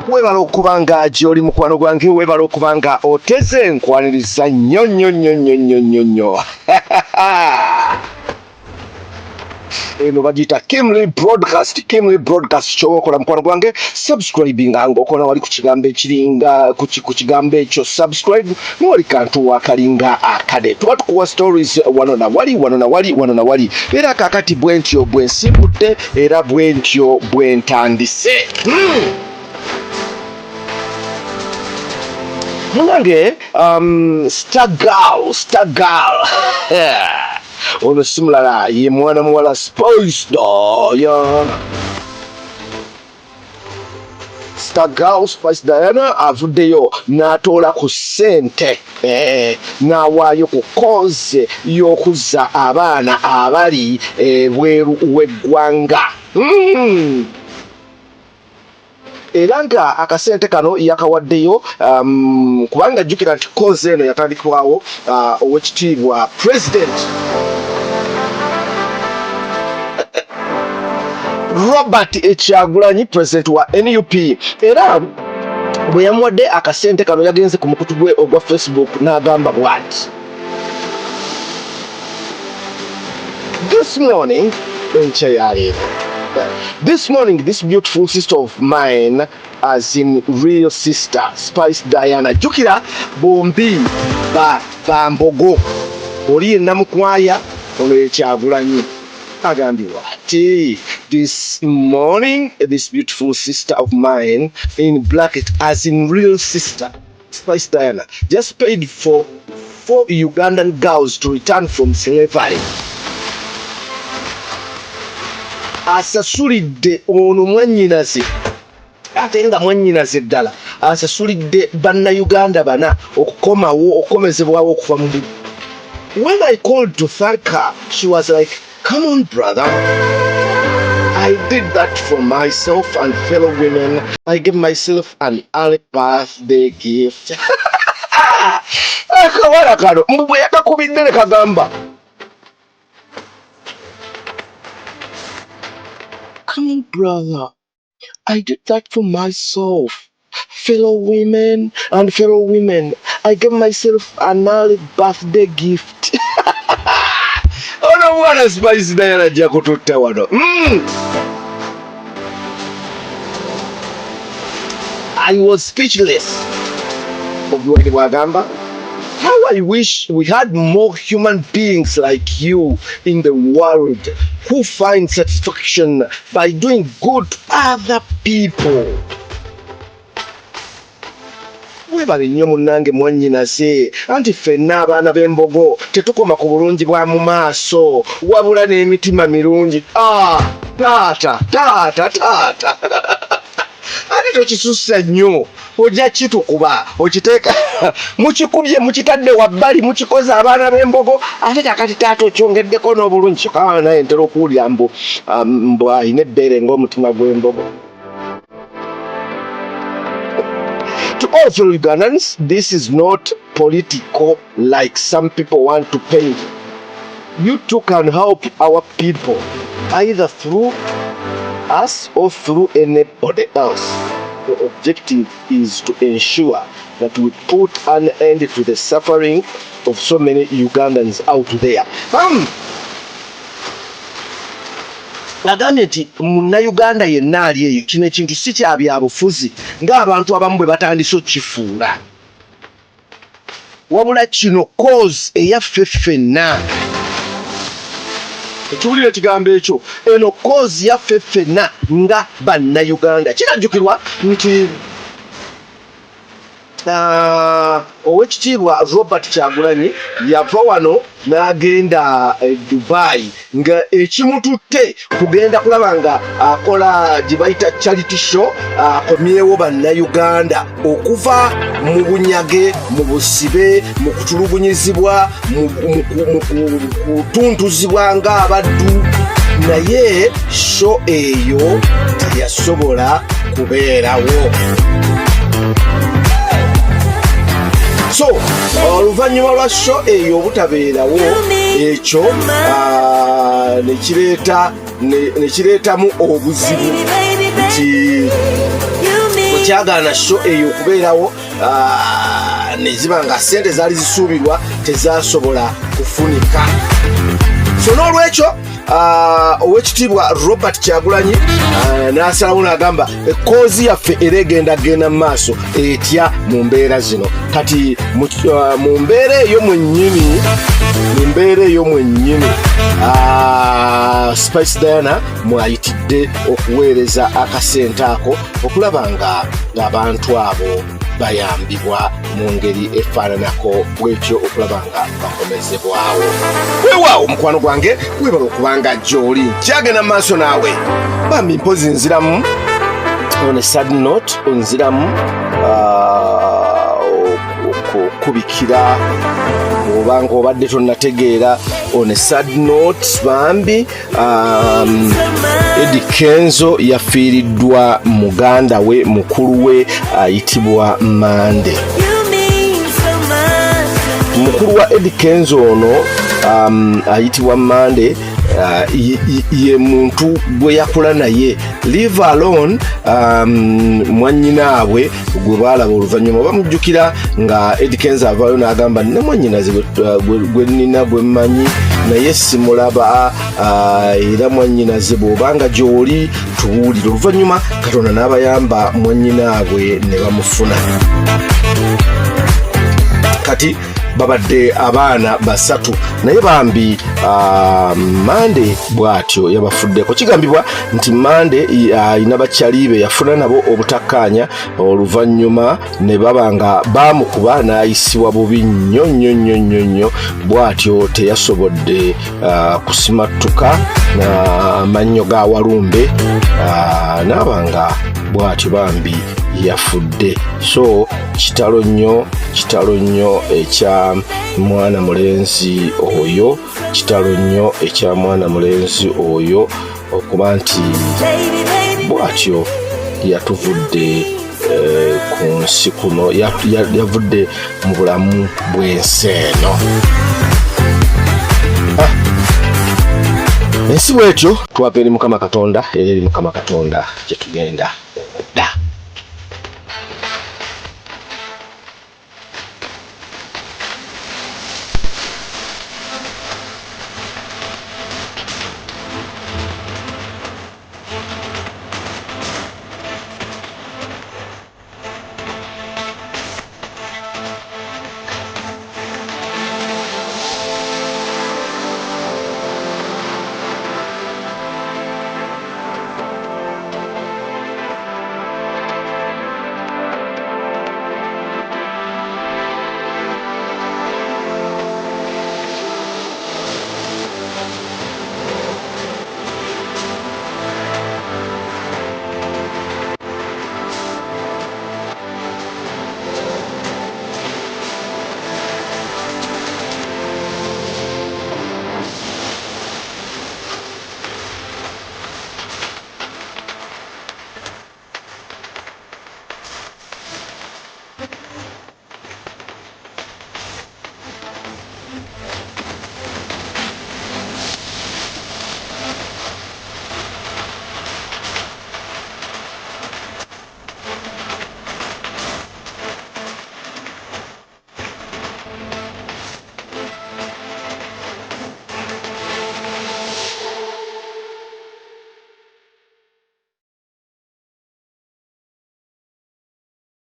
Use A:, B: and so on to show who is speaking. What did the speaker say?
A: webala okubanga gy'oli mukwano gwange, webala okubanga oteze enkwaniriza nnyo. Eno bagiyita Kimley Broadcast kyokola mukwano gwange subscribing ng'okola wali ku kigambo ekiringa ku kigambo ekyo subscribe n'oli kantu akalinga akade tuba tukuwa stories wano na wali era kakati bwentyo bwensimbudde era bwentyo bwentandise munange star girl ono simulala ye mwana muwala Spice Diana avuddeyo n'atoola ku ssente n'awaayo ku koze y'okuzza abaana abali bweru w'eggwanga era nga akasente kano yakawaddeyo kubanga jjukira nti koze eno yatandikibwawo owekitiibwa president Robert Kyagulanyi president wa NUP era bwe yamuwadde akasente kano yagenze ku mukutu gwe ogwa Facebook n'agamba bw'ati this morning this beautiful sister of mine, as in real sister Spice Diana, jukira bombi bambogo oli yenna mukwaya olwe Kyagulanyi agambibwa ati this morning this beautiful sister of mine in bracket as in real sister Spice Diana just paid for 4 Ugandan girls to return from slavery. Asasulidde ono mwannyinaze ate nga mwannyinaze ddala asasulidde bannayuganda bana okukomezebwawo okuva mu when I called to thank her she was like come on brother I did that for myself and fellow women. I gave myself an early birthday gift. Akawala kano mbwe yakakubidde ne kagamba come on, brother. I did that for myself. Fellow women. I gave myself an early birthday gift. Oh no, what a Spice Diana Jakututta wano. I was speechless. How I wish we had more human beings like you in the world who find satisfaction by doing good to other people. Webale nnyo munnange mwannyinaze anti ffenna abaana b'embogo tetukoma ku bulungi bwa mu maaso wabula n'emitima mirungi. Taata ate tokisussa nnyo ojja kitukuba okiteeka mukikubye mukitadde wabbali mukikoze abaana b'embogo ate kakati taata okyongeddeko n'obulungi kyokka naye ntera okuwulira mbu ayina ebbeere ng'omutima gw'embogo. To all fellow Ugandans, this is not political like some people want to paint. You too can help our people either through us or through anybody else. The objective is to ensure that we put an end to the suffering of so many Ugandans out there. Agambye nti munnayuganda yenna ali eyo kino ekintu si kya byabufuzi ng'abantu abamu bwe batandise okkifuula wabula kino cause eyaffe ffenna ekiwulira ekigambo ekyo eno cause yaffe ffenna nga bannayuganda kirajjukirwa nti owekitiibwa Robert Kyagulanyi yava wano n'agenda Dubai nga ekimututte kugenda kulaba nga akola gye bayita charity show akomyewo bannayuganda okuva mu bunyage mu busibe mu kutulugunyizibwa mu kutuntuzibwa ng'abaddu naye show eyo teyasobola kubeerawo. So oluvannyuma lwa show eyo obutabeerawo ekyo nekireetamu obuzibu nti kyagaana show eyo okubeerawo ne ziba nga ssente zaali zisuubirwa tezasobola kufunika. So n'olwekyo owekitiibwa Robert Kyagulanyi n'asalawo n'agamba ekoozi yaffe era egenda mu maaso etya mu mbeera zino. Kati mu mbeera eyo mwennyini Spice Diana mwayitidde okuweereza akasente ako okulaba nga abantu abo bayambibwa mu ngeri efaananako bwetyo okulaba nga bakomezebwawo. Weewaawo mukwano gwange webala okubanga gy'oli kyagenda mu maaso naawe bambi mpozi nziramu on a sad note onziramu okubikira obanga obadde tonnategeera on a sad note bambi Eddie Kenzo yafiiriddwa muganda we mukulu we ayitibwa Mande. Mukulu wa Eddie Kenzo ono ayitibwa Mande ye muntu gwe yakula naye live alone mwannyinaabwe gwe baalaba oluvannyuma bamujjukira nga Eddie Kenzo avaayo n'agamba ne mwannyinaze gwe nnina gwe mmanyi naye simulaba era mwannyinaze bw'obanga gy'oli tuwulire. Oluvannyuma Katonda n'abayamba mwannyinaabwe ne bamufuna. Kati babadde abaana basatu naye bambi Mande bw'atyo yabafuddeko. Kigambibwa nti Mande ayina bakyali be yafuna nabo obutakkaanya oluvannyuma ne baba nga baamukuba n'ayisibwa bubi nnyo bw'atyo teyasobodde kusimattuka amannyo ga Walumbe n'abanga bw'atyo bambi yafudde. So kitalo nnyo ekya mwana mulenzi oyo, kitalo nnyo ekya mwana mulenzi oyo okuba nti bw'atyo yatuvudde ku nsi kuno, yavudde mu bulamu bw'ensi eno. Ensi bw'etyo twapa eri Mukama Katonda era eri Mukama Katonda gye tugenda.